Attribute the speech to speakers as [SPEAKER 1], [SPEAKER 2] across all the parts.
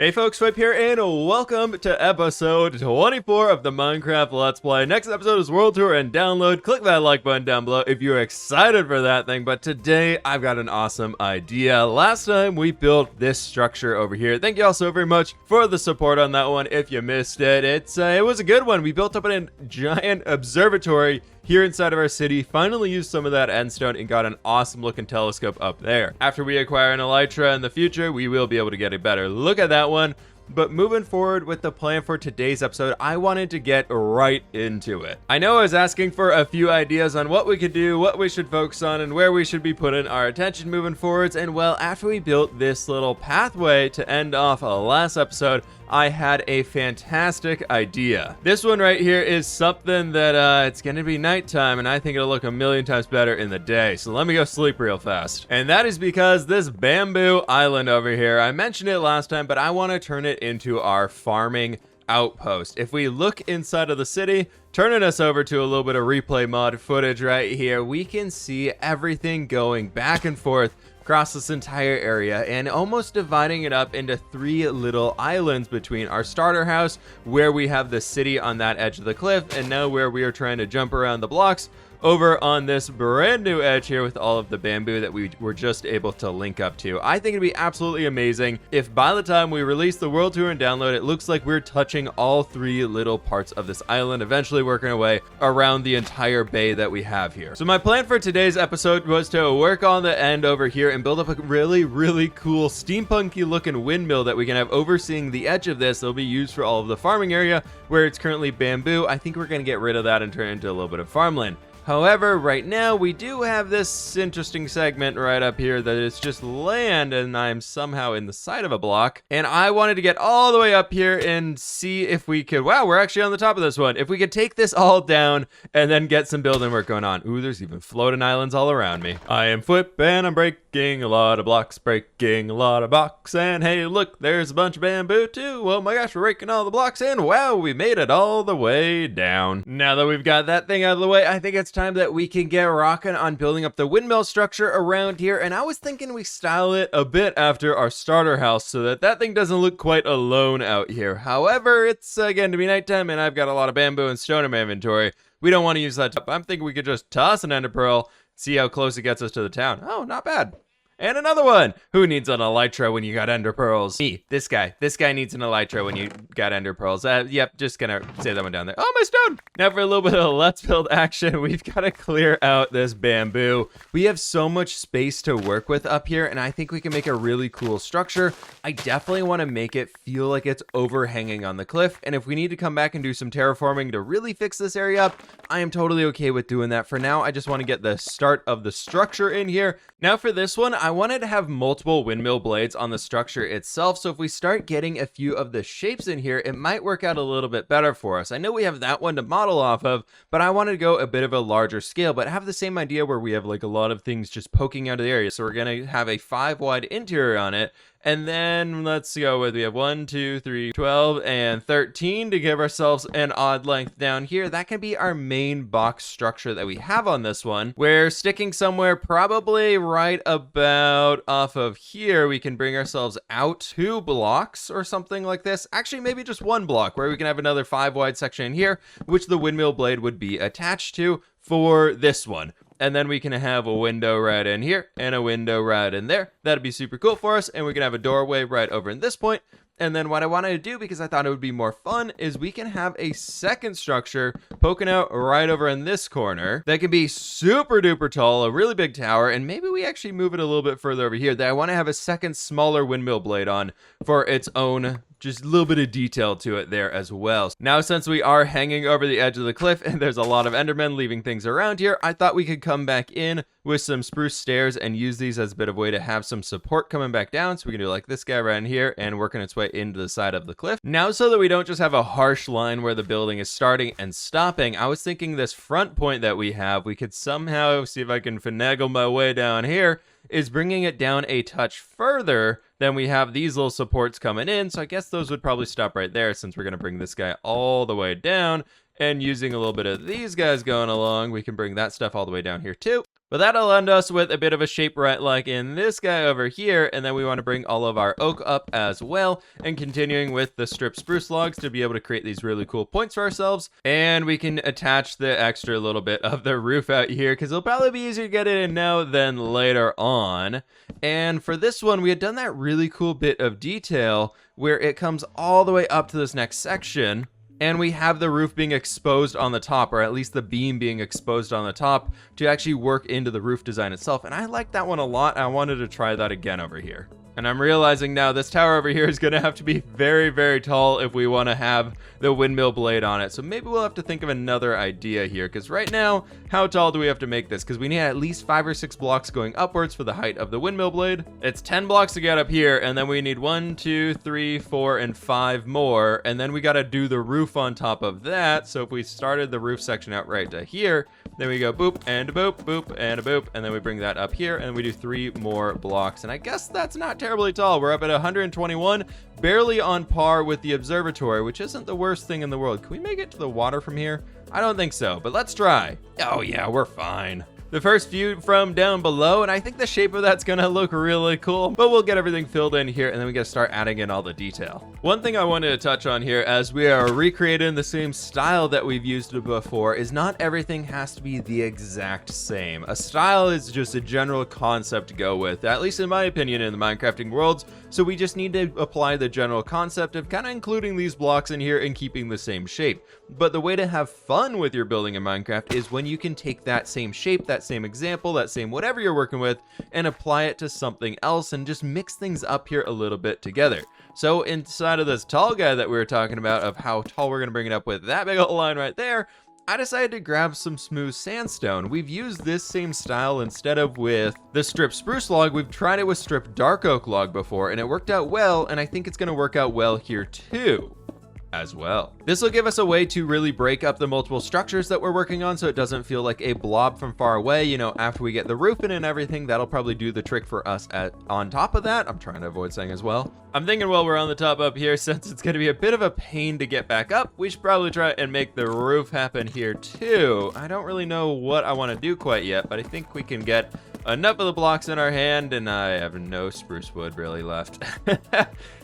[SPEAKER 1] Hey folks, fWhip here, and welcome to episode 24 of the Minecraft Let's Play. Next episode is World Tour and Download. Click that like button down below if you're excited for that thing, but today I've got an awesome idea. Last time we built this structure over here. Thank you all so very much for the support on that one. If you missed it, it was a good one. We built up a giant observatory here inside of our city, finally used some of that endstone and got an awesome looking telescope up there. After we acquire an elytra in the future, we will be able to get a better look at that one. But moving forward with the plan for today's episode, I wanted to get right into it. I know I was asking for a few ideas on what we could do, what we should focus on, and where we should be putting our attention moving forwards. And well, after we built this little pathway to end off last episode, I had a fantastic idea. This one right here is something that it's gonna be nighttime, and I think it'll look a million times better in the day. So let me go sleep real fast. And that is because this bamboo island over here, I mentioned it last time, but I want to turn it into our farming outpost. If we look inside of the city, turning us over to a little bit of replay mod footage right here, we can see everything going back and forth across this entire area and almost dividing it up into three little islands between our starter house, where we have the city on that edge of the cliff, and now where we are trying to jump around the blocks over on this brand new edge here with all of the bamboo that we were just able to link up to. I think it'd be absolutely amazing if by the time we release the World Tour and Download, it looks like we're touching all three little parts of this island, eventually working our way around the entire bay that we have here. So my plan for today's episode was to work on the end over here and build up a really cool steampunky looking windmill that we can have overseeing the edge of this. It'll be used for all of the farming area where it's currently bamboo. I think we're going to get rid of that and turn it into a little bit of farmland. However, right now we do have this interesting segment right up here that is just land, and I'm somehow in the side of a block. And I wanted to get all the way up here and see if we could, wow, we're actually on the top of this one. If we could take this all down and then get some building work going on. Ooh, there's even floating islands all around me. I am fWhip and I'm breaking a lot of blocks, breaking a lot of blocks. And hey, look, there's a bunch of bamboo too. Oh my gosh, we're breaking all the blocks, and wow, we made it all the way down. Now that we've got that thing out of the way, I think it's time that we can get rocking on building up the windmill structure around here. And I was thinking we style it a bit after our starter house so that that thing doesn't look quite alone out here. However, it's again to be nighttime and I've got a lot of bamboo and stone in my inventory. We don't want to use that. I'm thinking we could just toss an ender pearl, see how close it gets us to the town. Oh, not bad. And another one. Who needs an elytra when you got ender pearls? Me. This guy. This guy needs an elytra when you got ender pearls. Yep, just gonna say that one down there. Oh, my stone! Now for a little bit of let's build action, we've got to clear out this bamboo. We have so much space to work with up here, and I think we can make a really cool structure. I definitely want to make it feel like it's overhanging on the cliff, and if we need to come back and do some terraforming to really fix this area up, I am totally okay with doing that. For now, I just want to get the start of the structure in here. Now for this one, I wanted to have multiple windmill blades on the structure itself, so if we start getting a few of the shapes in here, it might work out a little bit better for us. I know we have that one to model off of, but I wanted to go a bit of a larger scale, but have the same idea where we have like a lot of things just poking out of the area. So we're going to have a 5 wide interior on it. And then let's go with, we have 1, 2, 3, 12, and 13 to give ourselves an odd length down here. That can be our main box structure that we have on this one. We're sticking somewhere probably right about off of here. We can bring ourselves out 2 blocks or something like this. Actually, maybe just 1 block where we can have another 5 wide section in here, which the windmill blade would be attached to for this one. And then we can have a window right in here and a window right in there. That'd be super cool for us. And we can have a doorway right over in this point. And then what I wanted to do, because I thought it would be more fun, is we can have a second structure poking out right over in this corner that can be super duper tall, a really big tower, and maybe we actually move it a little bit further over here that I want to have a second smaller windmill blade on for its own, just a little bit of detail to it there as well. Now, since we are hanging over the edge of the cliff and there's a lot of endermen leaving things around here, I thought we could come back in with some spruce stairs and use these as a bit of a way to have some support coming back down. So we can do like this guy right in here and working its way into the side of the cliff. Now, so that we don't just have a harsh line where the building is starting and stopping, I was thinking this front point that we have, we could somehow see if I can finagle my way down here, is bringing it down a touch further. Then we have these little supports coming in. So I guess those would probably stop right there, since we're going to bring this guy all the way down. And using a little bit of these guys going along, we can bring that stuff all the way down here too. But that'll end us with a bit of a shape right like in this guy over here, and then we want to bring all of our oak up as well, and continuing with the strip spruce logs to be able to create these really cool points for ourselves. And we can attach the extra little bit of the roof out here, because it'll probably be easier to get it in now than later on. And for this one, we had done that really cool bit of detail where it comes all the way up to this next section, and we have the roof being exposed on the top, or at least the beam being exposed on the top to actually work into the roof design itself. And I like that one a lot. I wanted to try that again over here. And I'm realizing now this tower over here is going to have to be very, very tall if we want to have the windmill blade on it. So maybe we'll have to think of another idea here, because right now, how tall do we have to make this? Because we need at least 5 or 6 blocks going upwards for the height of the windmill blade. It's 10 blocks to get up here, and then we need 1, 2, 3, 4, and 5 more. And then we got to do the roof on top of that. So if we started the roof section out right to here, then we go boop and a boop, boop and a boop, and then we bring that up here, and we do 3 more blocks. And I guess that's not terribly tall. We're up at 121, barely on par with the observatory, which isn't the worst thing in the world. Can we make it to the water from here? I don't think so, but let's try. Oh yeah, we're fine. The first view from down below, and I think the shape of that's gonna look really cool, but we'll get everything filled in here, and then we gotta start adding in all the detail. One thing I wanted to touch on here, as we are recreating the same style that we've used before, is not everything has to be the exact same. A style is just a general concept to go with, at least in my opinion in the Minecrafting worlds, so we just need to apply the general concept of kind of including these blocks in here and keeping the same shape. But the way to have fun with your building in Minecraft is when you can take that same shape, that same example, that same whatever you're working with, and apply it to something else and just mix things up here a little bit together. So inside of this tall guy that we were talking about, of how tall we're going to bring it up with that big old line right there, I decided to grab some smooth sandstone. We've used this same style instead of with the strip spruce log. We've tried it with strip dark oak log before, and it worked out well, and I think it's going to work out well here too. As well. This will give us a way to really break up the multiple structures that we're working on, so it doesn't feel like a blob from far away. You know, after we get the roof in and everything, that'll probably do the trick for us on top of that. I'm trying to avoid saying as well. I'm thinking while we're on the top up here, since it's going to be a bit of a pain to get back up, we should probably try and make the roof happen here too. I don't really know what I want to do quite yet, but I think we can get enough of the blocks in our hand, and I have no spruce wood really left.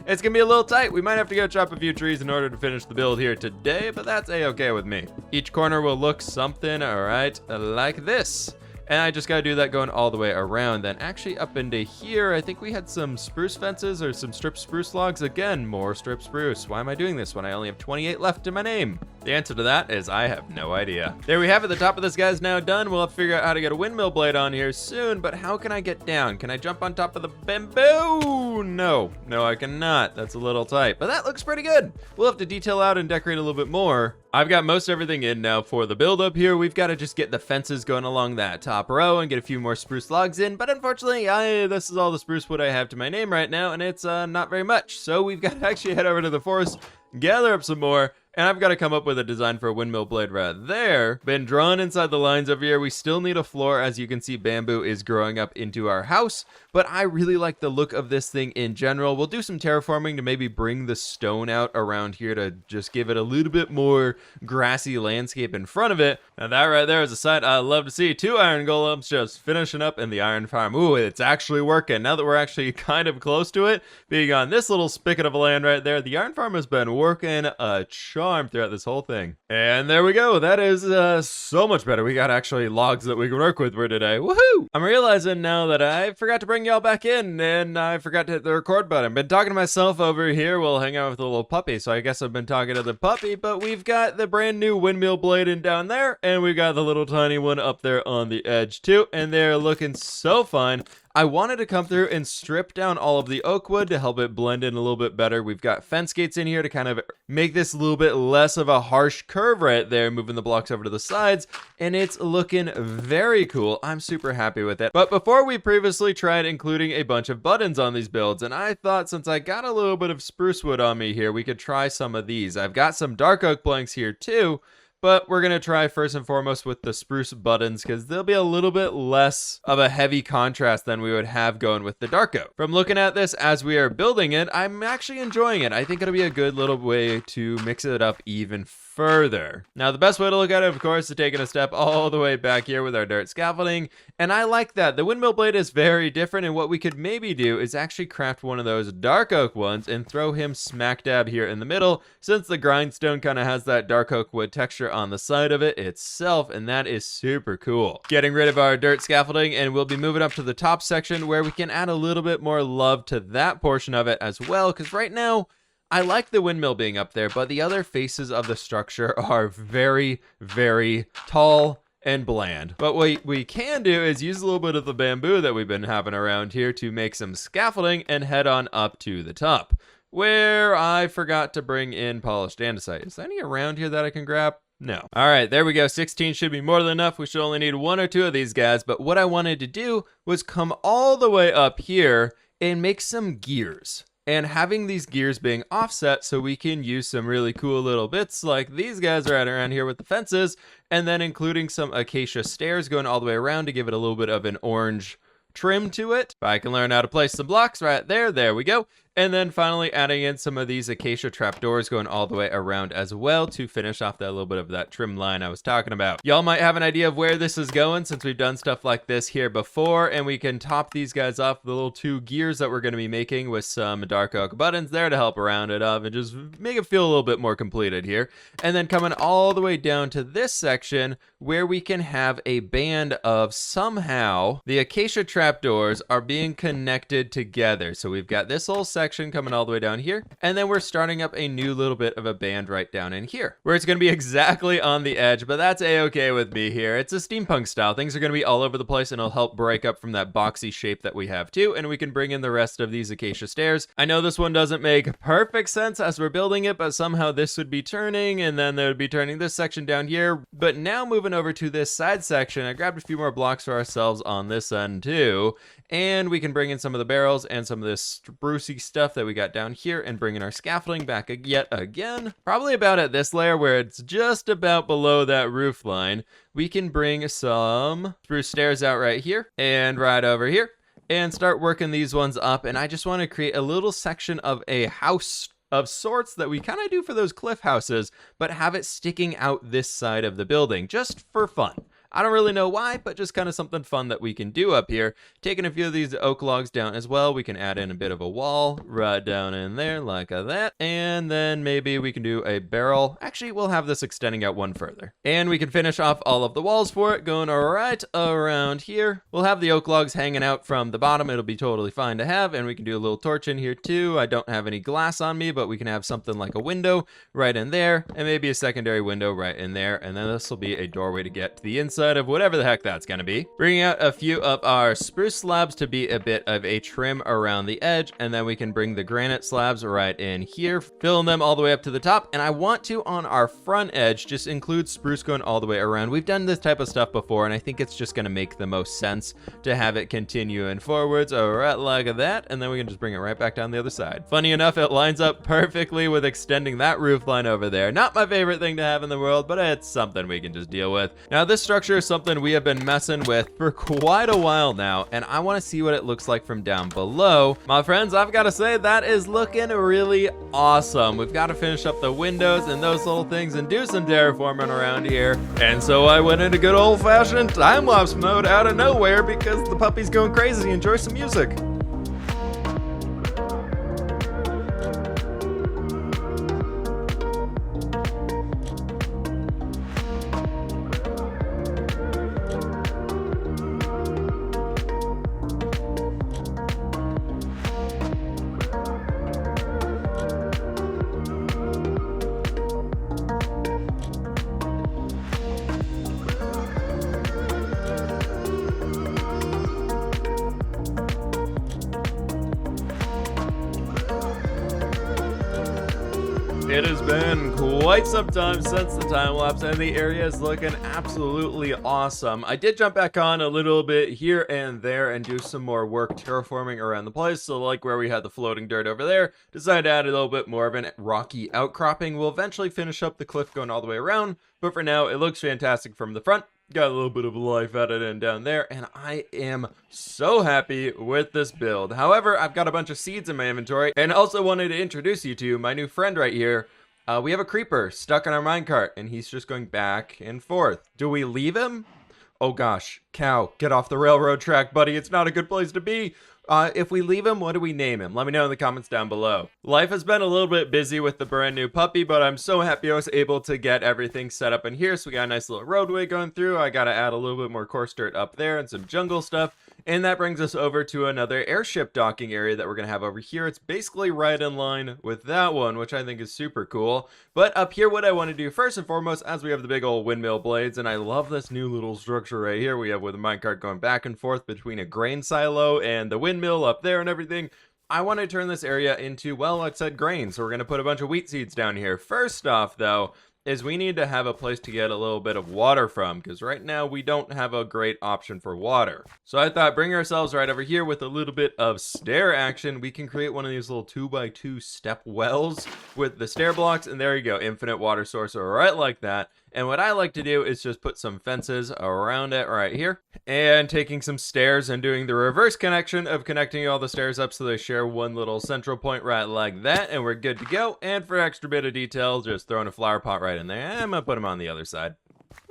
[SPEAKER 1] It's gonna be a little tight. We might have to go chop a few trees in order to finish the build here today, but that's a-okay with me. Each corner will look something, all right, like this. And I just gotta do that going all the way around. Then actually up into here, I think we had some spruce fences or some strip spruce logs. Again, more strip spruce. Why am I doing this when I only have 28 left in my name? The answer to that is I have no idea. There we have it. The top of this guy's now done. We'll have to figure out how to get a windmill blade on here soon, but how can I get down? Can I jump on top of the bamboo? No, I cannot. That's a little tight, but that looks pretty good. We'll have to detail out and decorate a little bit more. I've got most everything in now for the build up here. We've got to just get the fences going along that top row and get a few more spruce logs in, but unfortunately, this is all the spruce wood I have to my name right now, and it's not very much. So we've got to actually head over to the forest, gather up some more, and I've got to come up with a design for a windmill blade right there. Been drawn inside the lines over here. We still need a floor. As you can see, bamboo is growing up into our house, but I really like the look of this thing in general. We'll do some terraforming to maybe bring the stone out around here to just give it a little bit more grassy landscape in front of it. Now that right there is a sight I love to see. 2 iron golems just finishing up in the iron farm. Ooh, it's actually working. Now that we're actually kind of close to it, being on this little spigot of land right there, the iron farm has been working a charm throughout this whole thing. And there we go. That is so much better. We got actually logs that we can work with for today. Woohoo! I'm realizing now that I forgot to bring y'all back in, and I forgot to hit the record button. Been talking to myself over here while hanging out with the little puppy, so I guess I've been talking to the puppy, but we've got the brand new windmill blade in down there, and we've got the little tiny one up there on the edge too, and they're looking so fun. I wanted to come through and strip down all of the oak wood to help it blend in a little bit better. We've got fence gates in here to kind of make this a little bit less of a harsh curve right there, moving the blocks over to the sides, and it's looking very cool. I'm super happy with it. But before, we previously tried including a bunch of buttons on these builds, and I thought since I got a little bit of spruce wood on me here, we could try some of these. I've got some dark oak planks here too, but we're gonna try first and foremost with the spruce buttons because they'll be a little bit less of a heavy contrast than we would have going with the dark oak. From looking at this as we are building it, I'm actually enjoying it. I think it'll be a good little way to mix it up even further. Now, the best way to look at it, of course, is taking a step all the way back here with our dirt scaffolding, and I like that. The windmill blade is very different, and what we could maybe do is actually craft one of those dark oak ones and throw him smack dab here in the middle, since the grindstone kind of has that dark oak wood texture on the side of it itself, and that is super cool. Getting rid of our dirt scaffolding, and we'll be moving up to the top section where we can add a little bit more love to that portion of it as well, because right now, I like the windmill being up there, but the other faces of the structure are very, very tall and bland. But what we can do is use a little bit of the bamboo that we've been having around here to make some scaffolding and head on up to the top, where I forgot to bring in polished andesite. Is there any around here that I can grab? No. All right, there we go. 16 should be more than enough. We should only need 1 or 2 of these guys, but what I wanted to do was come all the way up here and make some gears. And having these gears being offset so we can use some really cool little bits like these guys right around here with the fences, and then including some acacia stairs going all the way around to give it a little bit of an orange trim to it. If I can learn how to place some blocks right there we go. And then finally adding in some of these acacia trapdoors going all the way around as well to finish off that little bit of that trim line I was talking about. Y'all might have an idea of where this is going since we've done stuff like this here before, and we can top these guys off with the little 2 gears that we're going to be making with some dark oak buttons there to help round it up and just make it feel a little bit more completed here. And then coming all the way down to this section where we can have a band of somehow the acacia trapdoors are being connected together. So we've got this whole section coming all the way down here, and then we're starting up a new little bit of a band right down in here where it's going to be exactly on the edge, but that's a-okay with me here. It's a steampunk style. Things are going to be all over the place, and it'll help break up from that boxy shape that we have too, and we can bring in the rest of these acacia stairs. I know this one doesn't make perfect sense as we're building it, but somehow this would be turning, and then there would be turning this section down here. But now moving over to this side section, I grabbed a few more blocks for ourselves on this end too, and we can bring in some of the barrels and some of this sprucey stuff that we got down here and bring in our scaffolding back yet again. Probably about at this layer where it's just about below that roof line, we can bring some spruce stairs out right here and right over here and start working these ones up. And I just want to create a little section of a house of sorts that we kind of do for those cliff houses, but have it sticking out this side of the building just for fun. I don't really know why, but just kind of something fun that we can do up here. Taking a few of these oak logs down as well, we can add in a bit of a wall right down in there like that. And then maybe we can do a barrel. Actually, we'll have this extending out one further. And we can finish off all of the walls for it, going right around here. We'll have the oak logs hanging out from the bottom. It'll be totally fine to have. And we can do a little torch in here too. I don't have any glass on me, but we can have something like a window right in there, and maybe a secondary window right in there. And then this will be a doorway to get to the inside of whatever the heck that's gonna be. Bringing out a few of our spruce slabs to be a bit of a trim around the edge, and then we can bring the granite slabs right in here, filling them all the way up to the top. And I want to, on our front edge, just include spruce going all the way around. We've done this type of stuff before, and I think it's just gonna make the most sense to have it continuing forwards right like that, and then we can just bring it right back down the other side. Funny enough, it lines up perfectly with extending that roof line over there. Not my favorite thing to have in the world, but it's something we can just deal with. Now, this structure is something we have been messing with for quite a while now, and I want to see what it looks like from down below. My friends, I've got to say that is looking really awesome. We've got to finish up the windows and those little things and do some terraforming around here. And so I went into good old-fashioned time-lapse mode out of nowhere because the puppy's going crazy. Enjoy some music. It has been quite some time since the time-lapse, and the area is looking absolutely awesome. I did jump back on a little bit here and there and do some more work terraforming around the place. So like where we had the floating dirt over there, decided to add a little bit more of an rocky outcropping. We'll eventually finish up the cliff going all the way around, but for now, it looks fantastic from the front. Got a little bit of life added in down there, and I am so happy with this build. However, I've got a bunch of seeds in my inventory, and also wanted to introduce you to my new friend right here. We have a creeper stuck on our minecart, and he's just going back and forth. Do we leave him? Oh gosh, cow, get off the railroad track, buddy. It's not a good place to be. If we leave him, what do we name him? Let me know in the comments down below. Life has been a little bit busy with the brand new puppy, but I'm so happy I was able to get everything set up in here. So we got a nice little roadway going through. I got to add a little bit more coarse dirt up there and some jungle stuff. And that brings us over to another airship docking area that we're going to have over here. It's basically right in line with that one, which I think is super cool. But up here, what I want to do first and foremost, as we have the big old windmill blades, and I love this new little structure right here we have with a minecart going back and forth between a grain silo and the windmill up there and everything. I want to turn this area into, well, like I said, grain. So we're going to put a bunch of wheat seeds down here. First off, though, is we need to have a place to get a little bit of water from, because right now we don't have a great option for water. So I thought, bring ourselves right over here with a little bit of stair action. We can create one of these little 2x2 step wells with the stair blocks, and there you go, infinite water source right like that. And what I like to do is just put some fences around it right here, and taking some stairs and doing the reverse connection of connecting all the stairs up so they share one little central point right like that, and we're good to go. And for extra bit of detail, just throwing a flower pot right in there. I'm gonna put them on the other side.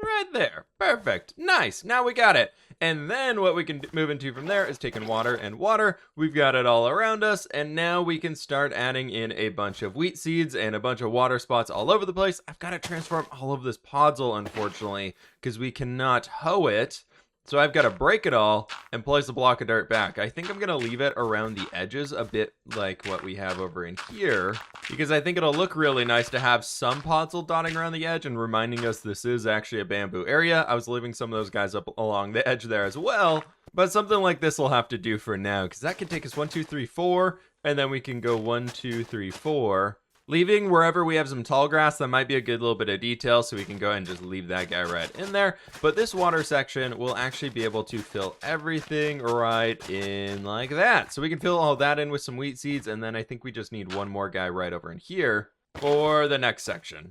[SPEAKER 1] Right there. Perfect. Nice. Now we got it. And then what we can move into from there is taking water and water. We've got it all around us. And now we can start adding in a bunch of wheat seeds and a bunch of water spots all over the place. I've got to transform all of this podzol, unfortunately, because we cannot hoe it. So I've got to break it all and place a block of dirt back. I think I'm going to leave it around the edges a bit like what we have over in here, because I think it'll look really nice to have some podzol dotting around the edge and reminding us this is actually a bamboo area. I was leaving some of those guys up along the edge there as well, but something like this will have to do for now, because that can take us 1, 2, 3, 4, and then we can go 1, 2, 3, 4. Leaving wherever we have some tall grass, that might be a good little bit of detail, so we can go ahead and just leave that guy right in there. But this water section will actually be able to fill everything right in like that. So we can fill all that in with some wheat seeds, and then I think we just need one more guy right over in here for the next section.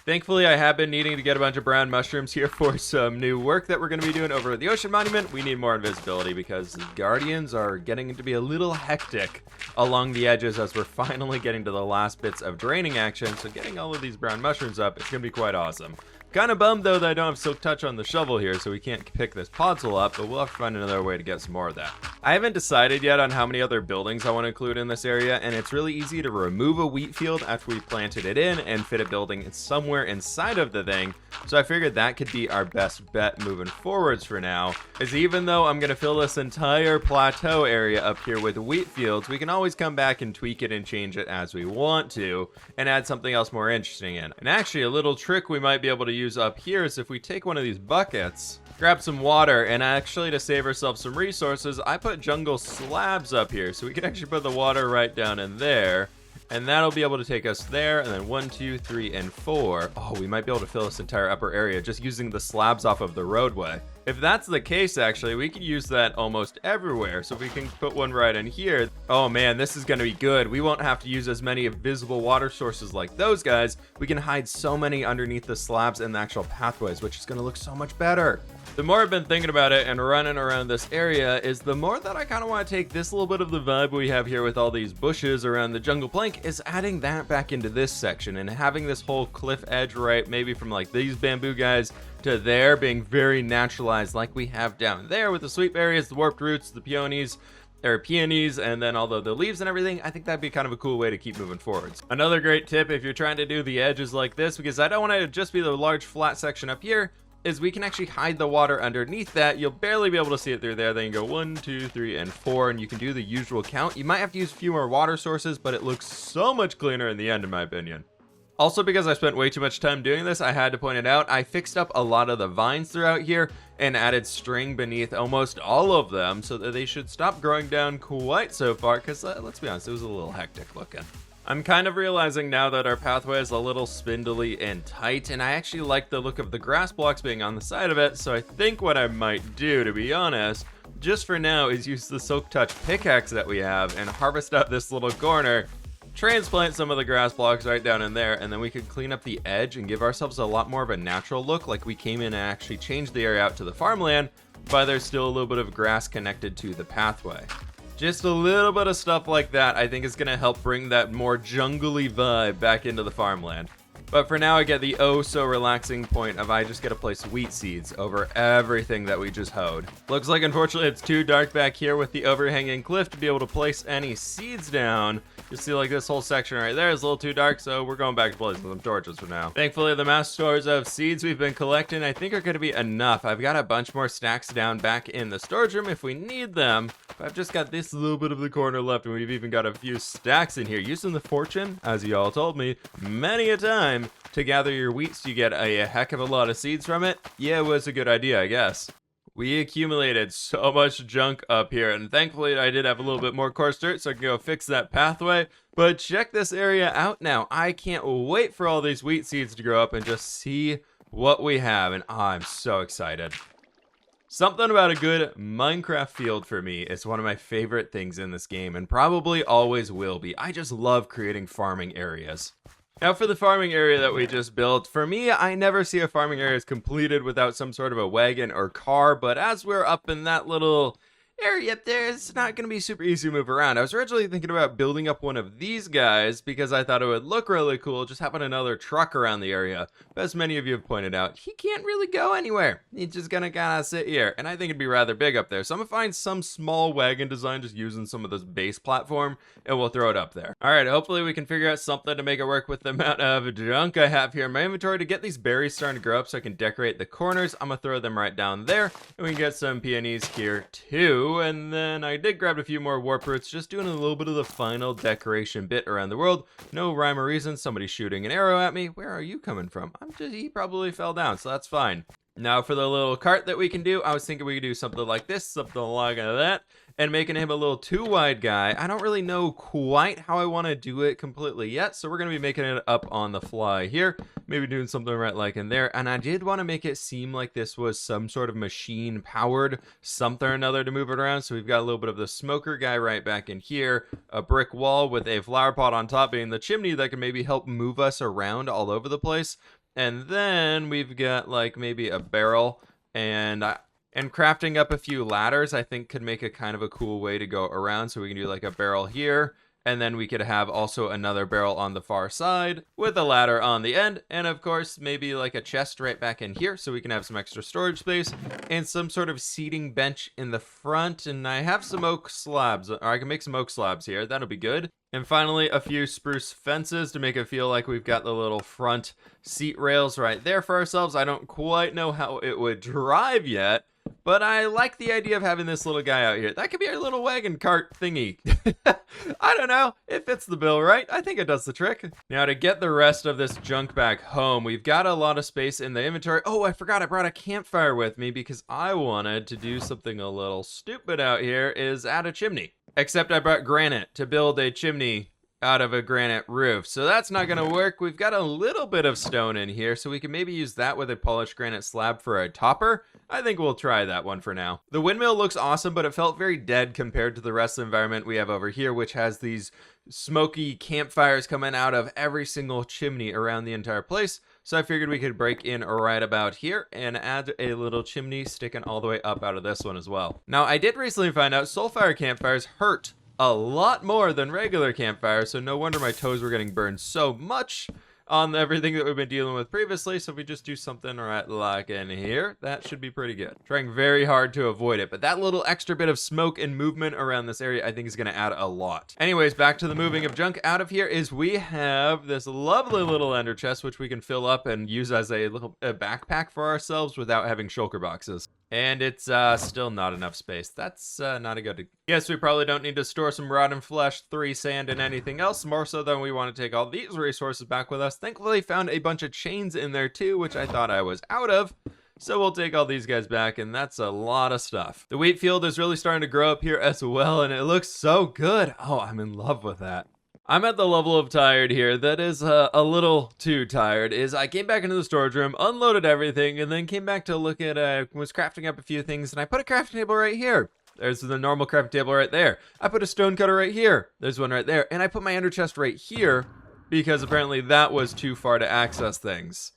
[SPEAKER 1] Thankfully, I have been needing to get a bunch of brown mushrooms here for some new work that we're going to be doing over at the Ocean Monument. We need more invisibility because the Guardians are getting to be a little hectic along the edges as we're finally getting to the last bits of draining action. So getting all of these brown mushrooms up, it's going to be quite awesome. Kind of bummed, though, that I don't have Silk Touch on the shovel here, so we can't pick this podzol up, but we'll have to find another way to get some more of that. I haven't decided yet on how many other buildings I want to include in this area, and it's really easy to remove a wheat field after we planted it in and fit a building somewhere inside of the thing, so I figured that could be our best bet moving forwards for now, is even though I'm going to fill this entire plateau area up here with wheat fields, we can always come back and tweak it and change it as we want to, and add something else more interesting in. And actually, a little trick we might be able to use up here is if we take one of these buckets, grab some water, and actually to save ourselves some resources, I put jungle slabs up here, so we can actually put the water right down in there, and that'll be able to take us there. And then 1, 2, 3, and 4. Oh, we might be able to fill this entire upper area just using the slabs off of the roadway. If that's the case, actually, we could use that almost everywhere. So if we can put one right in here, oh man, this is going to be good. We won't have to use as many visible water sources like those guys. We can hide so many underneath the slabs and the actual pathways, which is going to look so much better. The more I've been thinking about it and running around this area is the more that I kind of want to take this little bit of the vibe we have here with all these bushes around the jungle plank is adding that back into this section and having this whole cliff edge right maybe from like these bamboo guys to there being very naturalized like we have down there with the sweet berries, the warped roots, the peonies, and then although the leaves and everything, I think that'd be kind of a cool way to keep moving forwards. Another great tip if you're trying to do the edges like this, because I don't want it to just be the large flat section up here, is we can actually hide the water underneath that. You'll barely be able to see it through there. Then you go 1, 2, 3, and 4, and you can do the usual count. You might have to use a few more water sources, but it looks so much cleaner in the end, in my opinion. Also, because I spent way too much time doing this, I had to point it out. I fixed up a lot of the vines throughout here and added string beneath almost all of them so that they should stop growing down quite so far, because let's be honest, it was a little hectic looking. I'm kind of realizing now that our pathway is a little spindly and tight, and I actually like the look of the grass blocks being on the side of it, so I think what I might do, to be honest, just for now, is use the Silk Touch pickaxe that we have and harvest out this little corner, transplant some of the grass blocks right down in there, and then we could clean up the edge and give ourselves a lot more of a natural look, like we came in and actually changed the area out to the farmland, but there's still a little bit of grass connected to the pathway. Just a little bit of stuff like that I think is going to help bring that more jungly vibe back into the farmland. But for now I get the oh so relaxing point of I just get to place wheat seeds over everything that we just hoed. Looks like unfortunately it's too dark back here with the overhanging cliff to be able to place any seeds down. You see like this whole section right there is a little too dark, so we're going back to placing some torches for now. Thankfully the mass stores of seeds we've been collecting I think are going to be enough. I've got a bunch more stacks down back in the storage room if we need them. But I've just got this little bit of the corner left, and we've even got a few stacks in here. Using the fortune, as you all told me many a time, to gather your wheat so you get a heck of a lot of seeds from it. Yeah, it was a good idea, I guess. We accumulated so much junk up here, and thankfully I did have a little bit more coarse dirt so I can go fix that pathway. But check this area out now. I can't wait for all these wheat seeds to grow up and just see what we have, and I'm so excited. Something about a good Minecraft field for me is one of my favorite things in this game, and probably always will be. I just love creating farming areas. Now for the farming area that we just built, for me, I never see a farming area as completed without some sort of a wagon or car, but as we're up in that little area up there, it's not going to be super easy to move around. I was originally thinking about building up one of these guys because I thought it would look really cool, just having another truck around the area. But as many of you have pointed out, he can't really go anywhere. He's just going to kind of sit here, and I think it'd be rather big up there. So I'm going to find some small wagon design just using some of this base platform, and we'll throw it up there. All right, hopefully we can figure out something to make it work with the amount of junk I have here in my inventory to get these berries starting to grow up so I can decorate the corners. I'm going to throw them right down there, and we can get some peonies here too. And then I did grab a few more warp roots, just doing a little bit of the final decoration bit around the world. No rhyme or reason, somebody's shooting an arrow at me. Where are you coming from? He probably fell down, so that's fine. Now for the little cart that we can do, I was thinking we could do something like this, something like that, and making him a little too wide guy. I don't really know quite how I want to do it completely yet, so we're going to be making it up on the fly here. Maybe doing something right like in there, and I did want to make it seem like this was some sort of machine powered something or another to move it around. So we've got a little bit of the smoker guy right back in here, a brick wall with a flower pot on top being the chimney that can maybe help move us around all over the place. And then we've got like maybe a barrel, and crafting up a few ladders I think could make a kind of a cool way to go around. So we can do like a barrel here, and then we could have also another barrel on the far side with a ladder on the end, and of course maybe like a chest right back in here so we can have some extra storage space and some sort of seating bench in the front. And I have some oak slabs, or I can make some oak slabs here. That'll be good. And finally, a few spruce fences to make it feel like we've got the little front seat rails right there for ourselves. I don't quite know how it would drive yet, but I like the idea of having this little guy out here. That could be our little wagon cart thingy. I don't know. It fits the bill, right? I think it does the trick. Now, to get the rest of this junk back home, we've got a lot of space in the inventory. Oh, I forgot I brought a campfire with me because I wanted to do something a little stupid out here, is add a chimney. Except I brought granite to build a chimney out of a granite roof, so that's not gonna work. We've got a little bit of stone in here, so we can maybe use that with a polished granite slab for a topper. I think we'll try that one for now. The windmill looks awesome, but it felt very dead compared to the rest of the environment we have over here, which has these smoky campfires coming out of every single chimney around the entire place. So I figured we could break in right about here and add a little chimney sticking all the way up out of this one as well. Now, I did recently find out soulfire campfires hurt a lot more than regular campfires, so no wonder my toes were getting burned so much on everything that we've been dealing with previously. So if we just do something right like in here, that should be pretty good. Trying very hard to avoid it, but that little extra bit of smoke and movement around this area I think is going to add a lot. Anyways, back to the moving of junk out of here is we have this lovely little ender chest which we can fill up and use as a little backpack for ourselves without having shulker boxes. And it's still not enough space. That's not a good... Yes, we probably don't need to store some rotten flesh, 3 sand, and anything else, more so than we want to take all these resources back with us. Thankfully, found a bunch of chains in there too, which I thought I was out of. So we'll take all these guys back, and that's a lot of stuff. The wheat field is really starting to grow up here as well, and it looks so good. Oh, I'm in love with that. I'm at the level of tired here that is a little too tired. I came back into the storage room, unloaded everything, and then came back to look at, was crafting up a few things, and I put a crafting table right here. There's the normal crafting table right there. I put a stone cutter right here. There's one right there. And I put my ender chest right here because apparently that was too far to access things.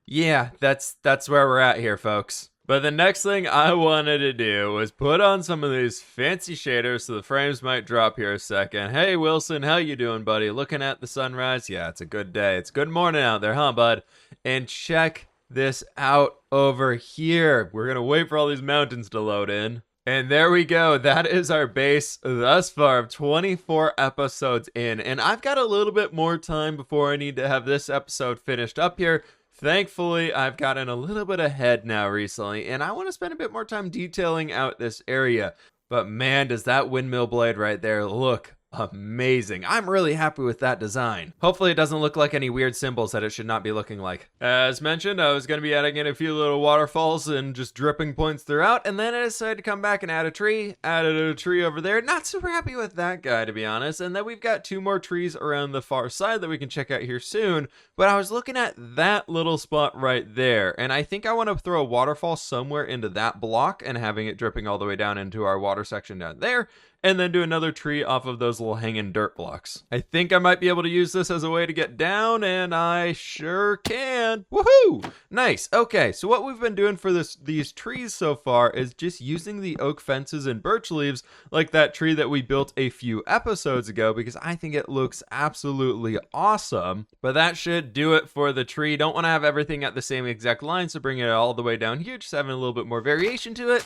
[SPEAKER 1] Yeah, that's where we're at here, folks. But the next thing I wanted to do was put on some of these fancy shaders so the frames might drop here a second. Hey, Wilson, how you doing, buddy? Looking at the sunrise? Yeah, it's a good day. It's good morning out there, huh, bud? And check this out over here. We're going to wait for all these mountains to load in. And there we go. That is our base thus far of 24 episodes in. And I've got a little bit more time before I need to have this episode finished up here. Thankfully, I've gotten a little bit ahead now recently, and I want to spend a bit more time detailing out this area. But man, does that windmill blade right there look amazing. I'm really happy with that design. Hopefully it doesn't look like any weird symbols that it should not be looking like. As mentioned, I was going to be adding in a few little waterfalls and just dripping points throughout, and then I decided to come back and add a tree. Added a tree over there. Not super happy with that guy, to be honest. And then we've got 2 more trees around the far side that we can check out here soon. But I was looking at that little spot right there, and I think I want to throw a waterfall somewhere into that block and having it dripping all the way down into our water section down there. And then do another tree off of those little hanging dirt blocks. I think I might be able to use this as a way to get down, and I sure can. Woohoo! Nice. Okay, so what we've been doing for these trees so far is just using the oak fences and birch leaves like that tree that we built a few episodes ago because I think it looks absolutely awesome. But that should do it for the tree. Don't want to have everything at the same exact line, so bring it all the way down here, just having a little bit more variation to it.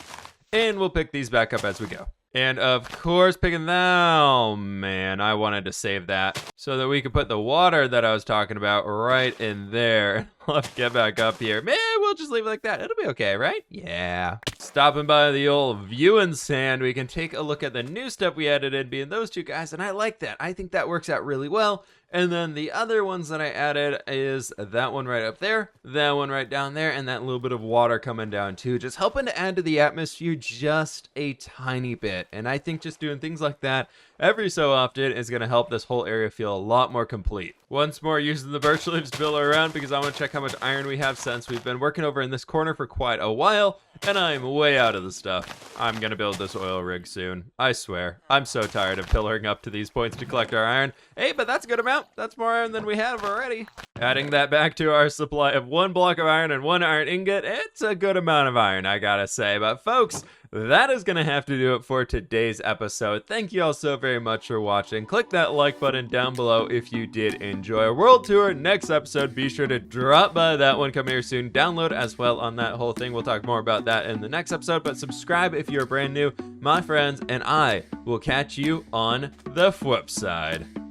[SPEAKER 1] And we'll pick these back up as we go. And of course, picking that, oh man, I wanted to save that so that we could put the water that I was talking about right in there. Let's get back up here. Man, we'll just leave it like that. It'll be okay, right? Yeah. Stopping by the old viewing stand, we can take a look at the new stuff we added in being those 2 guys, and I like that. I think that works out really well. And then the other ones that I added is that one right up there, that one right down there, and that little bit of water coming down too, just helping to add to the atmosphere just a tiny bit. And I think just doing things like that every so often is going to help this whole area feel a lot more complete. Once more, using the birch leaves to build around because I want to check how much iron we have since we've been working over in this corner for quite a while, and I'm way out of the stuff. I'm going to build this oil rig soon. I swear. I'm so tired of pillaring up to these points to collect our iron. Hey, but that's a good amount. That's more iron than we have already. Adding that back to our supply of 1 block of iron and 1 iron ingot, it's a good amount of iron, I gotta say. But folks, that is going to have to do it for today's episode. Thank you all so very much for watching. Click that like button down below if you did enjoy a world tour. Next episode, be sure to drop by that one coming here soon. Download as well on that whole thing. We'll talk more about that in the next episode, but subscribe if you're brand new, my friends, and I will catch you on the fWhip side.